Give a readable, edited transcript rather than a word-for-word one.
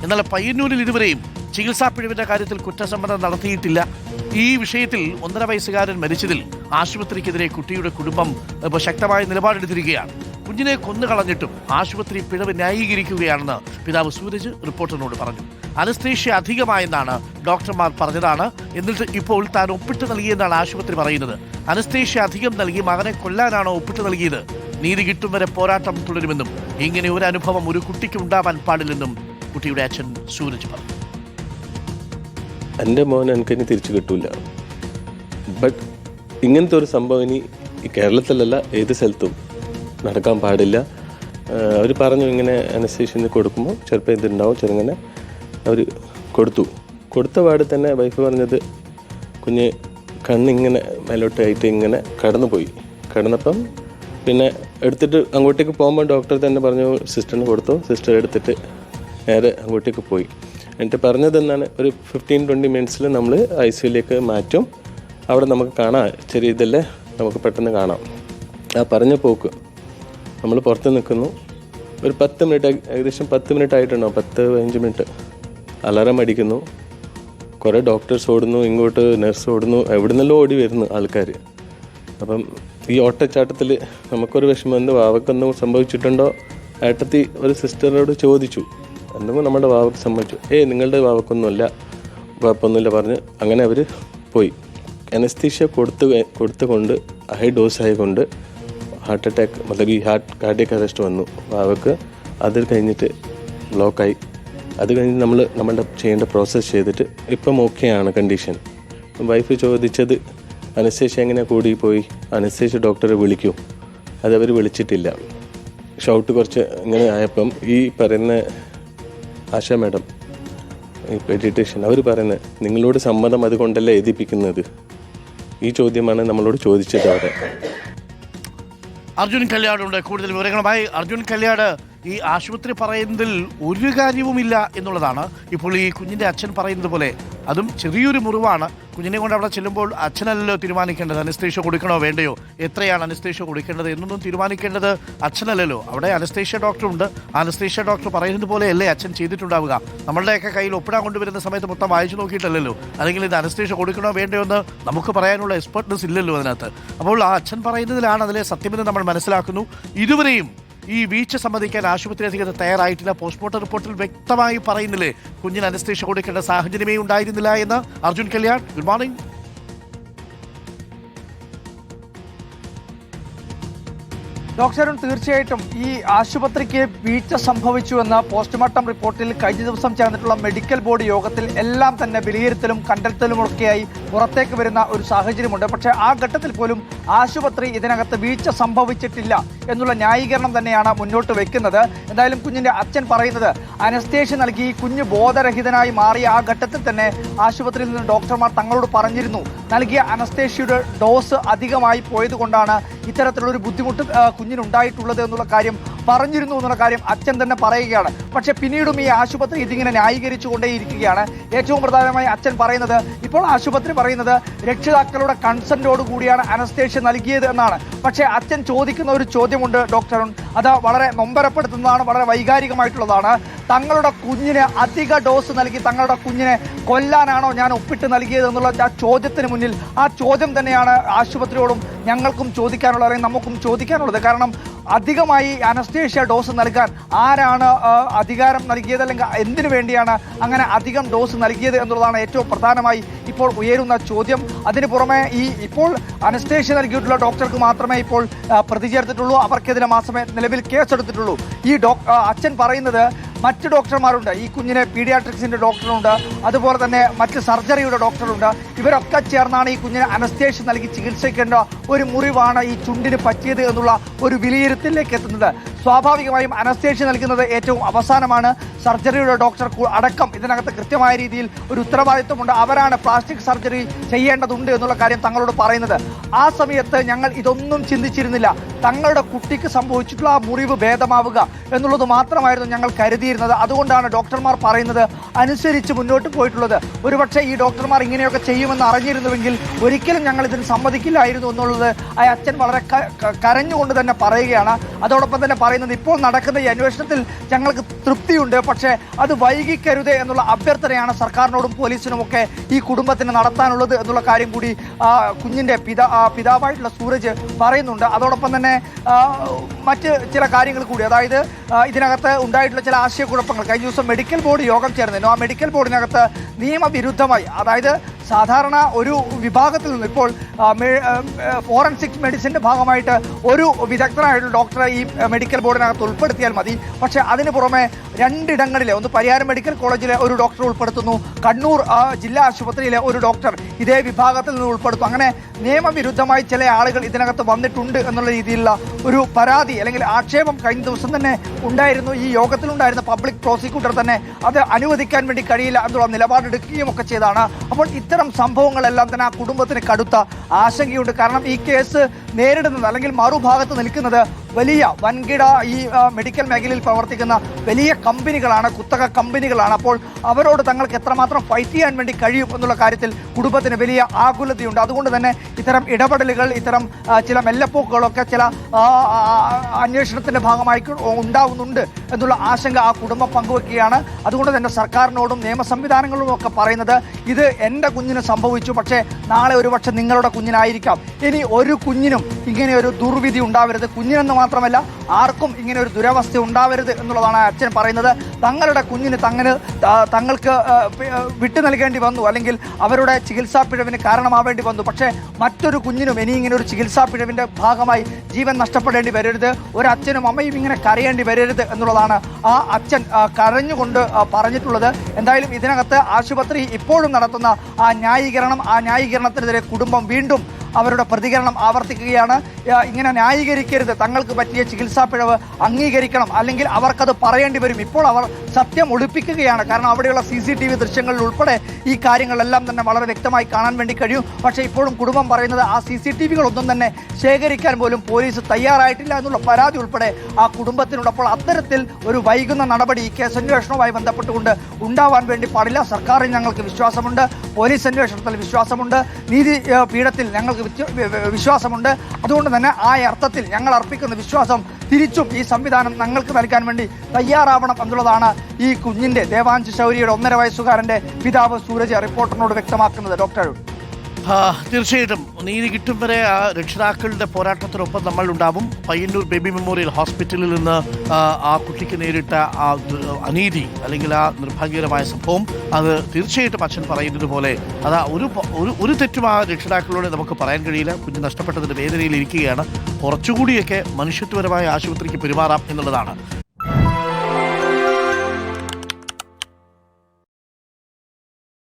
എന്നാൽ പയ്യന്നൂരിൽ ഇതുവരെയും ചികിത്സാ പിഴവിന്റെ കാര്യത്തിൽ കുറ്റസമ്മതം നടത്തിയിട്ടില്ല. ഈ വിഷയത്തിൽ 1.5 വയസ്സുകാരൻ മരിച്ചതിൽ ആശുപത്രിക്കെതിരെ കുട്ടിയുടെ കുടുംബം ശക്തമായ നിലപാടെടുത്തിരിക്കുകയാണ്. കുഞ്ഞിനെ കൊന്നുകളഞ്ഞിട്ടും ആശുപത്രി പിഴവ് ന്യായീകരിക്കുകയാണെന്ന് പിതാവ് സൂരജ് റിപ്പോർട്ടറിനോട് പറഞ്ഞു. അനസ്തേഷ്യ അധികമായെന്നാണ് ഡോക്ടർമാർ പറഞ്ഞതാണ്. എന്നിട്ട് ഇപ്പോൾ താൻ ഒപ്പിട്ട് നൽകിയെന്നാണ് ആശുപത്രി പറയുന്നത്. അനസ്തേഷ്യ അധികം നൽകി മകനെ കൊല്ലാനാണോ ഒപ്പിട്ട് നൽകിയത്? നീതി കിട്ടും വരെ പോരാട്ടം തുടരുമെന്നും ഇങ്ങനെ ഒരു അനുഭവം ഒരു കുട്ടിക്ക് ഉണ്ടാവാൻ പാടില്ലെന്നും കുട്ടിയുടെ അച്ഛൻ സൂരജ് പറഞ്ഞു. എൻ്റെ മോൻ എനിക്കിനി തിരിച്ചു കിട്ടൂല. ബട്ട് ഇങ്ങനത്തെ ഒരു സംഭവം ഇനി കേരളത്തിലല്ല ഏത് സ്ഥലത്തും നടക്കാൻ പാടില്ല. അവർ പറഞ്ഞു ഇങ്ങനെ അനസ്തേഷ്യ കൊടുക്കുമ്പോൾ ചിലപ്പോൾ ഇതുണ്ടാവും. ചെറുങ്ങനെ അവർ കൊടുത്ത പാട് തന്നെ വൈഫ് പറഞ്ഞത് കുഞ്ഞ് കണ്ണിങ്ങനെ മേലോട്ടായിട്ട് ഇങ്ങനെ കടന്നപ്പം പിന്നെ എടുത്തിട്ട് അങ്ങോട്ടേക്ക് പോകുമ്പോൾ ഡോക്ടർ തന്നെ പറഞ്ഞു സിസ്റ്ററിന് കൊടുത്തു. സിസ്റ്റർ എടുത്തിട്ട് നേരെ അങ്ങോട്ടേക്ക് പോയി. എന്നിട്ട് പറഞ്ഞതെന്നാണ് ഒരു 15-20 മിനിറ്റ്സിൽ നമ്മൾ ICUലേക്ക് മാറ്റും. അവിടെ നമുക്ക് കാണാം, ചെറിയ ഇതല്ലേ, നമുക്ക് പെട്ടെന്ന് കാണാം. ആ പറഞ്ഞ പോക്ക് നമ്മൾ പുറത്ത് നിൽക്കുന്നു. ഒരു 10 മിനിറ്റ്, ഏകദേശം 10 മിനിറ്റ് ആയിട്ടുണ്ടാവും, 10-15 മിനിറ്റ്. അലാറം അടിക്കുന്നു, കുറേ ഡോക്ടേഴ്സ് ഓടുന്നു, ഇങ്ങോട്ട് നഴ്സ് ഓടുന്നു, എവിടെ നിന്നെല്ലാം ഓടി വരുന്നു ആൾക്കാർ. അപ്പം ഈ ഓട്ടച്ചാട്ടത്തിൽ നമുക്കൊരു വിഷമം, എന്ത് വാവക്കൊന്നും സംഭവിച്ചിട്ടുണ്ടോ? ഏട്ടത്തി ഒരു സിസ്റ്ററോട് ചോദിച്ചു, എന്തെങ്കിലും നമ്മുടെ വാവക്ക് സംഭവിച്ചു. നിങ്ങളുടെ വാവക്കൊന്നുമില്ല, കുഴപ്പമൊന്നുമില്ല പറഞ്ഞ് അങ്ങനെ അവർ പോയി. അനസ്തീഷ്യ കൊടുത്തുകൊണ്ട് ഹൈ ഡോസ് ആയിക്കൊണ്ട് ഹാർട്ട് അറ്റാക്ക്, ഈ കാർഡിയക് അറസ്റ്റ് വന്നു വാവക്ക്. അത് കഴിഞ്ഞിട്ട് ബ്ലോക്കായി. അത് കഴിഞ്ഞ് നമ്മളുടെ ചെയ്യേണ്ട പ്രോസസ്സ് ചെയ്തിട്ട് ഇപ്പം ഓക്കെയാണ് കണ്ടീഷൻ. വൈഫ് ചോദിച്ചത് അനസ്തേഷ്യ എങ്ങനെ കൂടിപ്പോയി, അനസ്തേഷ്യ ഡോക്ടറെ വിളിക്കൂ. അതവർ വിളിച്ചിട്ടില്ല. ഷൗട്ട് കുറച്ച് ഇങ്ങനെ ആയപ്പം ഈ പറയുന്ന ആശ മാഡം, ഈ പെഡിട്രീഷ്യൻ, അവർ പറയുന്നത് നിങ്ങളോട് സമ്മതം അതുകൊണ്ടല്ലേ എഴുതിപ്പിക്കുന്നത്. ഈ ചോദ്യമാണ് നമ്മളോട് ചോദിച്ചത് അവിടെ. അർജുൻ കല്യാടുണ്ട് കൂടുതൽ വിവരങ്ങളുമായി. അർജുൻ കല്യാട്, ഈ ആശുപത്രി പറയുന്നതിൽ ഒരു കാര്യവുമില്ല എന്നുള്ളതാണ്. ഇപ്പോൾ ഈ കുഞ്ഞിൻ്റെ അച്ഛൻ പറയുന്നത് പോലെ അതും ചെറിയൊരു മുറിവാണ്. കുഞ്ഞിനെ കൊണ്ട് അവിടെ ചെല്ലുമ്പോൾ അച്ഛനല്ലല്ലോ തീരുമാനിക്കേണ്ടത് അനസ്തേഷ്യ കൊടുക്കണോ വേണ്ടയോ, എത്രയാണ് അനസ്തേഷ്യ കൊടുക്കേണ്ടത് എന്നൊന്നും തീരുമാനിക്കേണ്ടത് അച്ഛനല്ലല്ലോ. അവിടെ അനസ്തേഷ്യ ഡോക്ടറുണ്ട്. ആ അനസ്തേഷ്യ ഡോക്ടർ പറയുന്നത് പോലെയല്ലേ അച്ഛൻ ചെയ്തിട്ടുണ്ടാവുക. നമ്മളുടെയൊക്കെ കയ്യിൽ ഒപ്പിടാൻ കൊണ്ടുവരുന്ന സമയത്ത് മൊത്തം വായിച്ചു നോക്കിയിട്ടല്ലല്ലോ. അല്ലെങ്കിൽ ഇത് അനസ്തേഷ്യ കൊടുക്കണോ വേണ്ടയോ എന്ന് നമുക്ക് പറയാനുള്ള എക്സ്പെർട്ട്നെസ് ഇല്ലല്ലോ അതിനകത്ത്. അപ്പോൾ ആ അച്ഛൻ പറയുന്നതിലാണ് അതിലെ സത്യമെന്ന് നമ്മൾ മനസ്സിലാക്കുന്നു. ഇതുവരെയും ഈ വീഴ്ച സമ്മതിക്കാൻ ആശുപത്രി അധികൃതർ തയ്യാറായിട്ടില്ല. പോസ്റ്റ്മോർട്ടം റിപ്പോർട്ടിൽ വ്യക്തമായി പറയുന്നില്ലേ കുഞ്ഞിന് അനസ്തേഷ്യ കൊടുക്കേണ്ട സാഹചര്യമേ ഉണ്ടായിരുന്നില്ല എന്ന്. Arjun Kalyan, good morning. Doctor തീർച്ചയായിട്ടും ഈ ആശുപത്രിക്ക് വീഴ്ച സംഭവിച്ചുവെന്ന പോസ്റ്റ്മോർട്ടം റിപ്പോർട്ടിൽ കഴിഞ്ഞ ദിവസം ചേർന്നിട്ടുള്ള മെഡിക്കൽ ബോർഡ് യോഗത്തിൽ എല്ലാം തന്നെ വിലയിരുത്തലും കണ്ടെത്തലുമൊക്കെയായി പുറത്തേക്ക് വരുന്ന ഒരു സാഹചര്യമുണ്ട്. പക്ഷേ ആ ഘട്ടത്തിൽ പോലും ആശുപത്രി ഇതിനകത്ത് വീഴ്ച സംഭവിച്ചിട്ടില്ല എന്നുള്ള ന്യായീകരണം തന്നെയാണ് മുന്നോട്ട് വെക്കുന്നത്. എന്തായാലും കുഞ്ഞിന്റെ അച്ഛൻ പറയുന്നത് അനസ്തേഷ്യ നൽകി കുഞ്ഞ് ബോധരഹിതനായി മാറിയ ആ ഘട്ടത്തിൽ തന്നെ ആശുപത്രിയിൽ നിന്ന് ഡോക്ടർമാർ തങ്ങളോട് പറഞ്ഞിരുന്നു, നൽകിയ അനസ്തേഷ്യയുടെ ഡോസ് അധികമായി പോയത് കൊണ്ടാണ് ഇത്തരത്തിലുള്ളൊരു ബുദ്ധിമുട്ട് കുഞ്ഞിനുണ്ടായിട്ടുള്ളത് എന്നുള്ള കാര്യം പറഞ്ഞിരുന്നു എന്നുള്ള കാര്യം അച്ഛൻ തന്നെ പറയുകയാണ്. പക്ഷെ പിന്നീടും ഈ ആശുപത്രി ഇതിങ്ങനെ ന്യായീകരിച്ചു കൊണ്ടേയിരിക്കുകയാണ്. ഏറ്റവും പ്രധാനമായി അച്ഛൻ പറയുന്നത്, ഇപ്പോൾ ആശുപത്രി പറയുന്നത് രക്ഷിതാക്കളുടെ കൺസെന്റോട് കൂടിയാണ് അനസ്തേഷ്യ നൽകിയത് എന്നാണ്. പക്ഷേ അച്ഛൻ ചോദിക്കുന്ന ഒരു ചോദ്യമുണ്ട് ഡോക്ടർ, അത് വളരെ നൊമ്പരപ്പെടുത്തുന്നതാണ്, വളരെ വൈകാരികമായിട്ടുള്ളതാണ്. തങ്ങളുടെ കുഞ്ഞിന് അധിക ഡോസ് നൽകി തങ്ങളുടെ കുഞ്ഞിനെ കൊല്ലാനാണോ ഞാൻ ഒപ്പിട്ട് നൽകിയത് എന്നുള്ള ആ ചോദ്യത്തിന് മുന്നിൽ, ആ ചോദ്യം തന്നെയാണ് ആശുപത്രിയോടും ഞങ്ങൾക്കും ചോദിക്കാനുള്ളത്, അല്ലെങ്കിൽ നമുക്കും ചോദിക്കാനുള്ളത്. കാരണം അധികമായി അനസ്തേഷ്യ ഡോസ് നൽകാൻ ആരാണ് അധികാരം നൽകിയത്, അല്ലെങ്കിൽ എന്തിനു വേണ്ടിയാണ് അങ്ങനെ അധികം ഡോസ് നൽകിയത് എന്നുള്ളതാണ് ഏറ്റവും പ്രധാനമായി ഇപ്പോൾ ഉയരുന്ന ചോദ്യം. അതിന് പുറമെ ഇപ്പോൾ അനസ്തേഷ്യ നൽകിയിട്ടുള്ള ഡോക്ടർക്ക് മാത്രമേ ഇപ്പോൾ പ്രതി ചേർത്തിട്ടുള്ളൂ. അവർക്കെതിരെ മാത്രമേ നിലവിൽ കേസെടുത്തിട്ടുള്ളൂ. ഈ അച്ഛൻ പറയുന്നത് മറ്റ് ഡോക്ടർമാരുണ്ട്, ഈ കുഞ്ഞിനെ പീഡിയാട്രിക്സിന്റെ ഡോക്ടറുണ്ട്, അതുപോലെ തന്നെ മറ്റ് സർജറിയുടെ ഡോക്ടറുണ്ട്. ഇവരൊക്കെ ചേർന്നാണ് ഈ കുഞ്ഞിനെ അനസ്തേഷ്യ നൽകി ചികിത്സിക്കേണ്ട ഒരു മുറിവാണ് ഈ ചുണ്ടിന് പറ്റിയത് എന്നുള്ള ഒരു വിലയിരുത്തലിലേക്ക് എത്തുന്നത്. സ്വാഭാവികമായും അനസ്തേഷ്യ നൽകുന്നത് ഏറ്റവും അവസാനമാണ്. സർജറിയുടെ ഡോക്ടർ അടക്കം ഇതിനകത്ത് കൃത്യമായ രീതിയിൽ ഒരു ഉത്തരവാദിത്വമുണ്ട്. അവരാണ് പ്ലാസ്റ്റിക് സർജറി ചെയ്യേണ്ടതുണ്ട് എന്നുള്ള കാര്യം തങ്ങളോട് പറയുന്നത്. ആ സമയത്ത് ഞങ്ങൾ ഇതൊന്നും ചിന്തിച്ചിരുന്നില്ല. തങ്ങളുടെ കുട്ടിക്ക് സംഭവിച്ചിട്ടുള്ള ആ മുറിവ് ഭേദമാവുക എന്നുള്ളത് മാത്രമായിരുന്നു ഞങ്ങൾ കരുതിയിരുന്നത്. അതുകൊണ്ടാണ് ഡോക്ടർമാർ പറയുന്നത് അനുസരിച്ച് മുന്നോട്ട് പോയിട്ടുള്ളത്. ഒരുപക്ഷെ ഈ ഡോക്ടർമാർ ഇങ്ങനെയൊക്കെ ചെയ്യുമെന്ന് അറിഞ്ഞിരുന്നുവെങ്കിൽ ഒരിക്കലും ഞങ്ങൾ ഇതിന് സമ്മതിക്കില്ലായിരുന്നു എന്നുള്ളത് ആ അച്ഛൻ വളരെ കരഞ്ഞുകൊണ്ട് തന്നെ പറയുകയാണ്. അതോടൊപ്പം തന്നെ പറയുന്നത് ഇപ്പോൾ നടക്കുന്ന ഈ അന്വേഷണത്തിൽ ഞങ്ങൾക്ക് തൃപ്തിയുണ്ട്, പക്ഷേ അത് വൈകിക്കരുത് എന്നുള്ള അഭ്യർത്ഥനയാണ് സർക്കാരിനോടും പോലീസിനും ഒക്കെ ഈ കുടുംബത്തിന് നടത്താനുള്ളത് എന്നുള്ള കാര്യം കൂടി കുഞ്ഞിൻ്റെ പിതാവായിട്ടുള്ള സൂരജ് പറയുന്നുണ്ട്. അതോടൊപ്പം തന്നെ മറ്റ് ചില കാര്യങ്ങൾ കൂടി, അതായത് ഇതിനകത്ത് ഉണ്ടായിട്ടുള്ള ചില ആശയക്കുഴപ്പങ്ങൾ കഴിഞ്ഞ ദിവസം മെഡിക്കൽ ബോർഡ് യോഗം ചേർന്നിരുന്നു. ആ മെഡിക്കൽ ബോർഡിനകത്ത് നിയമവിരുദ്ധമായി, അതായത് സാധാരണ ഒരു വിഭാഗത്തിൽ നിന്ന് ഇപ്പോൾ ഫോറൻസിക് മെഡിസിൻ്റെ ഭാഗമായിട്ട് ഒരു വിദഗ്ധനായിട്ടുള്ള ഡോക്ടറെ ഈ മെഡിക്കൽ ബോർഡിനകത്ത് ഉൾപ്പെടുത്തിയാൽ മതി. പക്ഷേ അതിന് പുറമെ രണ്ടിടങ്ങളിലെ, ഒന്ന് പരിയാരം മെഡിക്കൽ കോളേജിലെ ഒരു ഡോക്ടറെ ഉൾപ്പെടുത്തുന്നു, കണ്ണൂർ ജില്ലാ ആശുപത്രിയിലെ ഒരു ഡോക്ടർ ഇതേ വിഭാഗത്തിൽ നിന്ന് ഉൾപ്പെടുത്തും. അങ്ങനെ നിയമവിരുദ്ധമായി ചില ആളുകൾ ഇതിനകത്ത് വന്നിട്ടുണ്ട് എന്നുള്ള രീതിയിലുള്ള ഒരു പരാതി അല്ലെങ്കിൽ ആക്ഷേപം കഴിഞ്ഞ ദിവസം തന്നെ ഉണ്ടായിരുന്നു. ഈ യോഗത്തിലുണ്ടായിരുന്ന പബ്ലിക് പ്രോസിക്യൂട്ടർ തന്നെ അത് അനുവദിക്കാൻ വേണ്ടി കഴിയില്ല എന്നുള്ള നിലപാടെടുക്കുകയും ഒക്കെ ചെയ്താണ്. അപ്പോൾ ഇത്തരം സംഭവങ്ങളെല്ലാം തന്നെ ആ കുടുംബത്തിന് കടുത്ത ആശങ്കയുണ്ട്. കാരണം ഈ കേസ് നേരിടുന്നത് അല്ലെങ്കിൽ മറുഭാഗത്ത് നിൽക്കുന്നത് വലിയ വൻകിട ഈ മെഡിക്കൽ മേഖലയിൽ പ്രവർത്തിക്കുന്ന വലിയ കമ്പനികളാണ്, കുത്തക കമ്പനികളാണ്. അപ്പോൾ അവരോട് തങ്ങൾക്ക് എത്രമാത്രം ഫൈറ്റ് ചെയ്യാൻ വേണ്ടി കഴിയും എന്നുള്ള കാര്യത്തിൽ കുടുംബത്തിന് വലിയ ആകുലതയുണ്ട്. അതുകൊണ്ട് തന്നെ ഇത്തരം ഇടപെടലുകൾ, ഇത്തരം ചില മെല്ലപ്പോക്കുകളൊക്കെ ചില അന്വേഷണത്തിൻ്റെ ഭാഗമായി ഉണ്ടാവുന്നുണ്ട് എന്നുള്ള ആശങ്ക ആ കുടുംബം പങ്കുവെക്കുകയാണ്. അതുകൊണ്ട് തന്നെ സർക്കാരിനോടും നിയമ സംവിധാനങ്ങളോടും ഒക്കെ പറയുന്നത് ഇത് എൻ്റെ കുഞ്ഞിന് സംഭവിച്ചു, പക്ഷേ നാളെ ഒരുപക്ഷെ നിങ്ങളുടെ കുഞ്ഞിനായിരിക്കാം. ഇനി ഒരു കുഞ്ഞിനും ഇങ്ങനെ ഒരു ദുർവിധി ഉണ്ടാവരുത്, കുഞ്ഞിനെന്ന് മാത്രമല്ല ആർക്കും ഇങ്ങനെ ഒരു ദുരവസ്ഥ ഉണ്ടാവരുത് എന്നുള്ളതാണ് അച്ഛൻ പറയുന്നത്. തങ്ങളുടെ കുഞ്ഞിന് തങ്ങൾക്ക് വിട്ടു നൽകേണ്ടി വന്നു, അല്ലെങ്കിൽ അവരുടെ ചികിത്സാ പിഴവിന് കാരണമാവേണ്ടി വന്നു. പക്ഷേ മറ്റൊരു കുഞ്ഞിനും ഇനി ഇങ്ങനെ ഒരു ചികിത്സാ പിഴവിൻ്റെ ഭാഗമായി ജീവൻ നഷ്ടപ്പെടേണ്ടി വരരുത്, ഒരച്ഛനും അമ്മയും ഇങ്ങനെ കരയേണ്ടി വരരുത് എന്നുള്ളതാണ് ആ അച്ഛൻ കരഞ്ഞുകൊണ്ട് പറഞ്ഞിട്ടുള്ളത്. എന്തായാലും ഇതിനകത്ത് ആശുപത്രി ഇപ്പോഴും നടത്തുന്ന ആ ന്യായീകരണത്തിനെതിരെ കുടുംബം വീണ്ടും അവരുടെ പ്രതികരണം ആവർത്തിക്കുകയാണ്. ഇങ്ങനെ ന്യായീകരിക്കരുത്, തങ്ങൾക്ക് പറ്റിയ ചികിത്സാ പിഴവ് അംഗീകരിക്കണം, അല്ലെങ്കിൽ അവർക്കത് പറയേണ്ടി വരും. ഇപ്പോൾ അവർ സത്യം ഒളിപ്പിക്കുകയാണ്. കാരണം അവിടെയുള്ള CCTV ദൃശ്യങ്ങളിൽ ഉൾപ്പെടെ ഈ കാര്യങ്ങളെല്ലാം തന്നെ വളരെ വ്യക്തമായി കാണാൻ വേണ്ടി കഴിയും. പക്ഷേ ഇപ്പോഴും കുടുംബം പറയുന്നത് ആ CCTVകളൊന്നും തന്നെ ശേഖരിക്കാൻ പോലും പോലീസ് തയ്യാറായിട്ടില്ല എന്നുള്ള പരാതി ഉൾപ്പെടെ ആ കുടുംബത്തിനുണ്ട്. അപ്പോൾ അത്തരത്തിൽ ഒരു വൈകുന്ന നടപടി ഈ കേസ് അന്വേഷണവുമായി ബന്ധപ്പെട്ടുകൊണ്ട് ഉണ്ടാവാൻ വേണ്ടി പാടില്ല. സർക്കാരിൽ ഞങ്ങൾക്ക് വിശ്വാസമുണ്ട്, പോലീസ് അന്വേഷണത്തിൽ വിശ്വാസമുണ്ട്, നീതി പീഠത്തിൽ ഞങ്ങൾക്ക് വിശ്വാസമുണ്ട്. അതുകൊണ്ട് തന്നെ ആ അർത്ഥത്തിൽ ഞങ്ങൾ അർപ്പിക്കുന്ന വിശ്വാസം തിരിച്ചും ഈ സംവിധാനം ഞങ്ങൾക്ക് നൽകാൻ വേണ്ടി തയ്യാറാവണം എന്നുള്ളതാണ് ഈ കുഞ്ഞിന്റെ ദേവാൻഷ് ശൗര്യയുടെ 1.5 വയസ്സുകാരന്റെ പിതാവ് സൂരജ് റിപ്പോർട്ടറിനോട് വ്യക്തമാക്കുന്നത്. ഡോക്ടർ തീർച്ചയായിട്ടും നീതി കിട്ടും വരെ ആ രക്ഷിതാക്കളുടെ പോരാട്ടത്തിനൊപ്പം നമ്മൾ ഉണ്ടാവും. പയ്യന്നൂർ ബേബി മെമ്മോറിയൽ ഹോസ്പിറ്റലിൽ നിന്ന് ആ കുട്ടിക്ക് നേരിട്ട ആ അനീതി അല്ലെങ്കിൽ ആ നിർഭാഗ്യകരമായ സംഭവം, അത് തീർച്ചയായിട്ടും അച്ഛൻ പറയുന്നത് പോലെ അത് ഒരു തെറ്റും ആ രക്ഷിതാക്കളോട് നമുക്ക് പറയാൻ കഴിയില്ല. കുഞ്ഞ് നഷ്ടപ്പെട്ടതിൻ്റെ വേദനയിൽ ഇരിക്കുകയാണ്. കുറച്ചുകൂടിയൊക്കെ മനുഷ്യത്വപരമായ ആശുപത്രിക്ക് പെരുമാറാം എന്നുള്ളതാണ്.